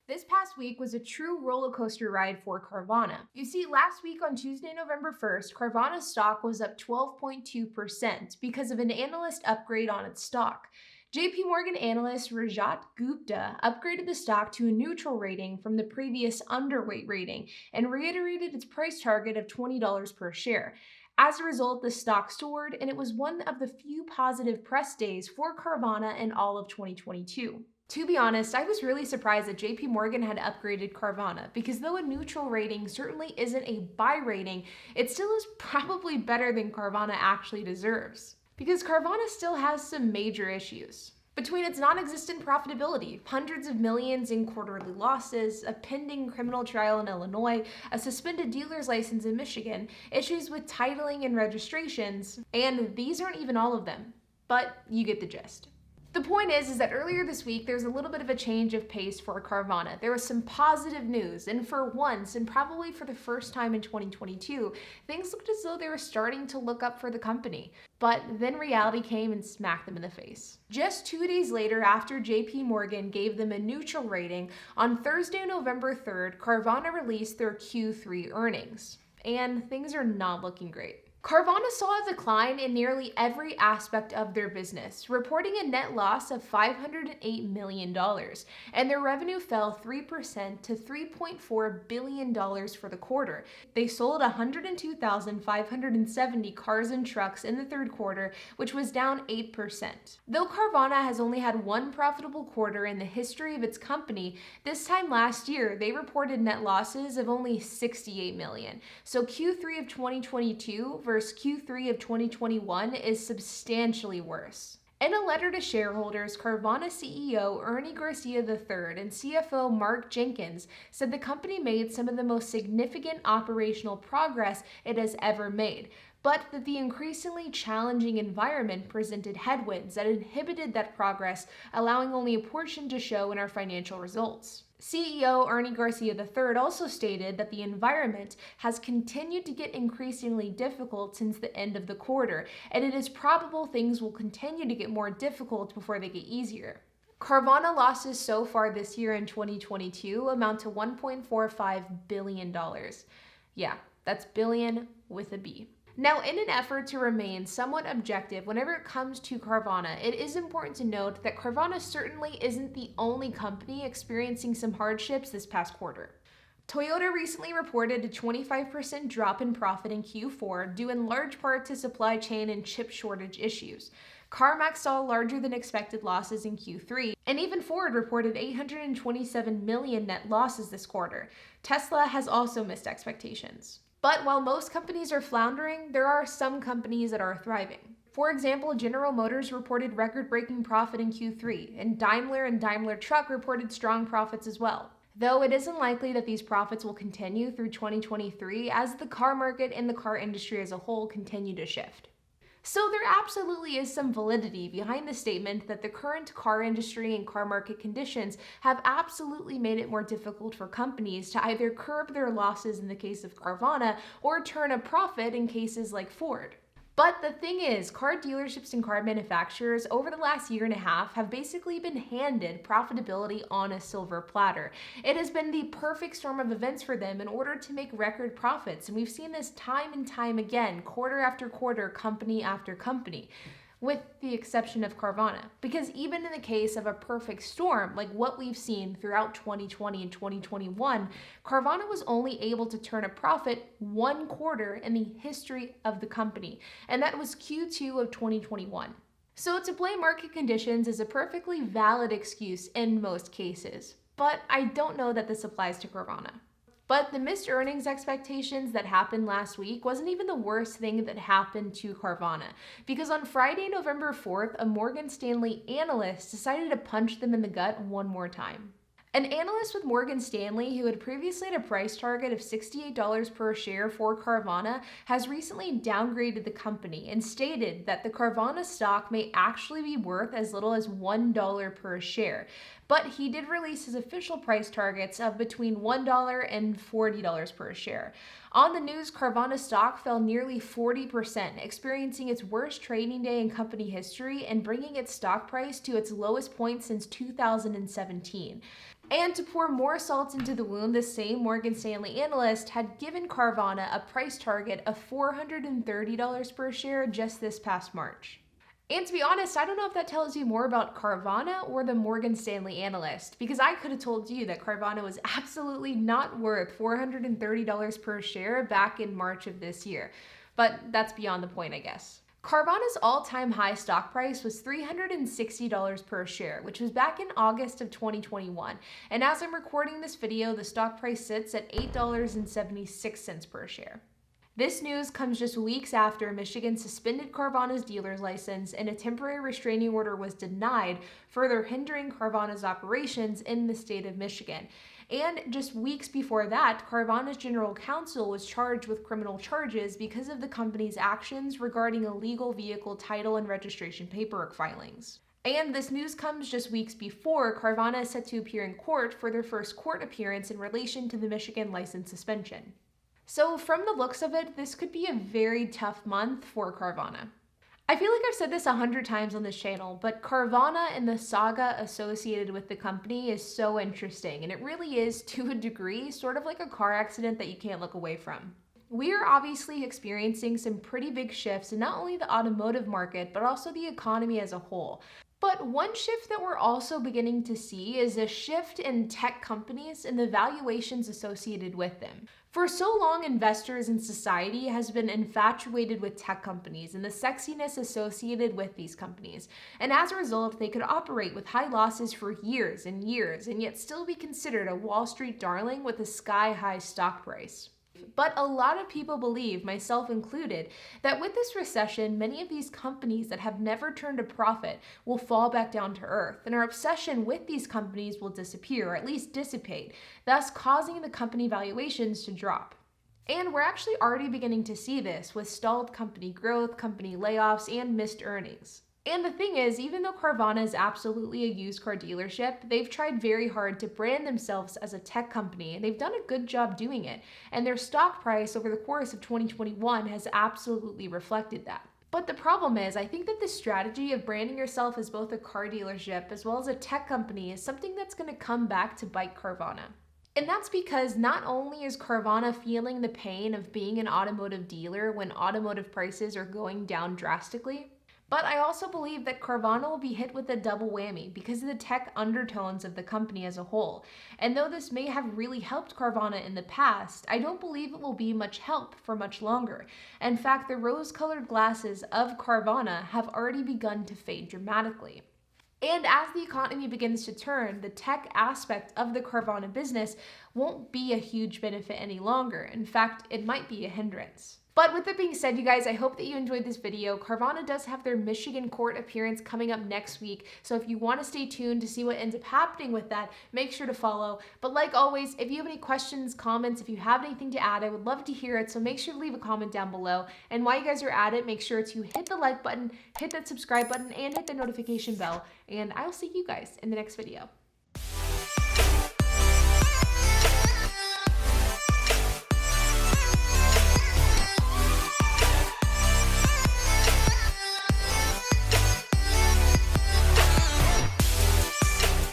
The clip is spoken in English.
This past week was a true roller coaster ride for Carvana. You see, last week on Tuesday, November 1st, Carvana's stock was up 12.2% because of an analyst upgrade on its stock. JP Morgan analyst Rajat Gupta upgraded the stock to a neutral rating from the previous underweight rating and reiterated its price target of $20 per share. As a result, the stock soared, and it was one of the few positive press days for Carvana in all of 2022. To be honest, I was really surprised that JP Morgan had upgraded Carvana because though a neutral rating certainly isn't a buy rating, it still is probably better than Carvana actually deserves. Because Carvana still has some major issues. Between its non-existent profitability, hundreds of millions in quarterly losses, a pending criminal trial in Illinois, a suspended dealer's license in Michigan, issues with titling and registrations, and these aren't even all of them. But you get the gist. The point is that earlier this week, there's a little bit of a change of pace for Carvana. There was some positive news, and for once, and probably for the first time in 2022, things looked as though they were starting to look up for the company. But then reality came and smacked them in the face. Just 2 days later, after JP Morgan gave them a neutral rating, on Thursday, November 3rd, Carvana released their Q3 earnings. And things are not looking great. Carvana saw a decline in nearly every aspect of their business, reporting a net loss of $508 million, and their revenue fell 3% to $3.4 billion for the quarter. They sold 102,570 cars and trucks in the third quarter, which was down 8%. Though Carvana has only had one profitable quarter in the history of its company, this time last year they reported net losses of only $68 million. So Q3 of 2022 versus Q3 of 2021 is substantially worse. In a letter to shareholders, Carvana CEO Ernie Garcia III and CFO Mark Jenkins said the company made some of the most significant operational progress it has ever made, but that the increasingly challenging environment presented headwinds that inhibited that progress, allowing only a portion to show in our financial results. CEO Ernie Garcia III also stated that the environment has continued to get increasingly difficult since the end of the quarter, and it is probable things will continue to get more difficult before they get easier. Carvana losses so far this year in 2022 amount to $1.45 billion. Yeah, that's billion with a B. Now, in an effort to remain somewhat objective whenever it comes to Carvana, it is important to note that Carvana certainly isn't the only company experiencing some hardships this past quarter. Toyota recently reported a 25% drop in profit in Q4 due in large part to supply chain and chip shortage issues. CarMax saw larger than expected losses in Q3, and even Ford reported $827 million net losses this quarter. Tesla has also missed expectations. But while most companies are floundering, there are some companies that are thriving. For example, General Motors reported record-breaking profit in Q3, and Daimler Truck reported strong profits as well. Though it isn't likely that these profits will continue through 2023 as the car market and the car industry as a whole continue to shift. So there absolutely is some validity behind the statement that the current car industry and car market conditions have absolutely made it more difficult for companies to either curb their losses in the case of Carvana or turn a profit in cases like Ford. But the thing is, car dealerships and car manufacturers over the last year and a half have basically been handed profitability on a silver platter. It has been the perfect storm of events for them in order to make record profits, and we've seen this time and time again, quarter after quarter, company after company. With the exception of Carvana. Because even in the case of a perfect storm, like what we've seen throughout 2020 and 2021, Carvana was only able to turn a profit one quarter in the history of the company, and that was Q2 of 2021. So to blame market conditions is a perfectly valid excuse in most cases, but I don't know that this applies to Carvana. But the missed earnings expectations that happened last week wasn't even the worst thing that happened to Carvana, because on Friday, November 4th, a Morgan Stanley analyst decided to punch them in the gut one more time. An analyst with Morgan Stanley, who had previously had a price target of $68 per share for Carvana, has recently downgraded the company and stated that the Carvana stock may actually be worth as little as $1 per share. But he did release his official price targets of between $1 and $40 per share. On the news, Carvana stock fell nearly 40%, experiencing its worst trading day in company history and bringing its stock price to its lowest point since 2017. And to pour more salt into the wound, the same Morgan Stanley analyst had given Carvana a price target of $430 per share just this past March. And to be honest, I don't know if that tells you more about Carvana or the Morgan Stanley analyst, because I could have told you that Carvana was absolutely not worth $430 per share back in March of this year. But that's beyond the point, I guess. Carvana's all-time high stock price was $360 per share, which was back in August of 2021. And as I'm recording this video, the stock price sits at $8.76 per share. This news comes just weeks after Michigan suspended Carvana's dealer's license and a temporary restraining order was denied, further hindering Carvana's operations in the state of Michigan. And just weeks before that, Carvana's general counsel was charged with criminal charges because of the company's actions regarding illegal vehicle title and registration paperwork filings. And this news comes just weeks before Carvana is set to appear in court for their first court appearance in relation to the Michigan license suspension. So from the looks of it, this could be a very tough month for Carvana. I feel like I've said this 100 times on this channel, but Carvana and the saga associated with the company is so interesting, and it really is, to a degree, sort of like a car accident that you can't look away from. We are obviously experiencing some pretty big shifts in not only the automotive market, but also the economy as a whole. But one shift that we're also beginning to see is a shift in tech companies and the valuations associated with them. For so long, investors in society has been infatuated with tech companies and the sexiness associated with these companies. And as a result, they could operate with high losses for years and years and yet still be considered a Wall Street darling with a sky-high stock price. But a lot of people believe, myself included, that with this recession, many of these companies that have never turned a profit will fall back down to earth, and our obsession with these companies will disappear, or at least dissipate, thus causing the company valuations to drop. And we're actually already beginning to see this with stalled company growth, company layoffs, and missed earnings. And the thing is, even though Carvana is absolutely a used car dealership, they've tried very hard to brand themselves as a tech company, and they've done a good job doing it. And their stock price over the course of 2021 has absolutely reflected that. But the problem is, I think that the strategy of branding yourself as both a car dealership as well as a tech company is something that's going to come back to bite Carvana. And that's because not only is Carvana feeling the pain of being an automotive dealer when automotive prices are going down drastically, but I also believe that Carvana will be hit with a double whammy because of the tech undertones of the company as a whole. And though this may have really helped Carvana in the past, I don't believe it will be much help for much longer. In fact, the rose-colored glasses of Carvana have already begun to fade dramatically. And as the economy begins to turn, the tech aspect of the Carvana business won't be a huge benefit any longer. In fact, it might be a hindrance. But with that being said, you guys, I hope that you enjoyed this video. Carvana does have their Michigan court appearance coming up next week, so if you want to stay tuned to see what ends up happening with that, make sure to follow. But like always, if you have any questions, comments, if you have anything to add, I would love to hear it, so make sure to leave a comment down below. And while you guys are at it, make sure to hit the like button, hit that subscribe button, and hit the notification bell, and I'll see you guys in the next video.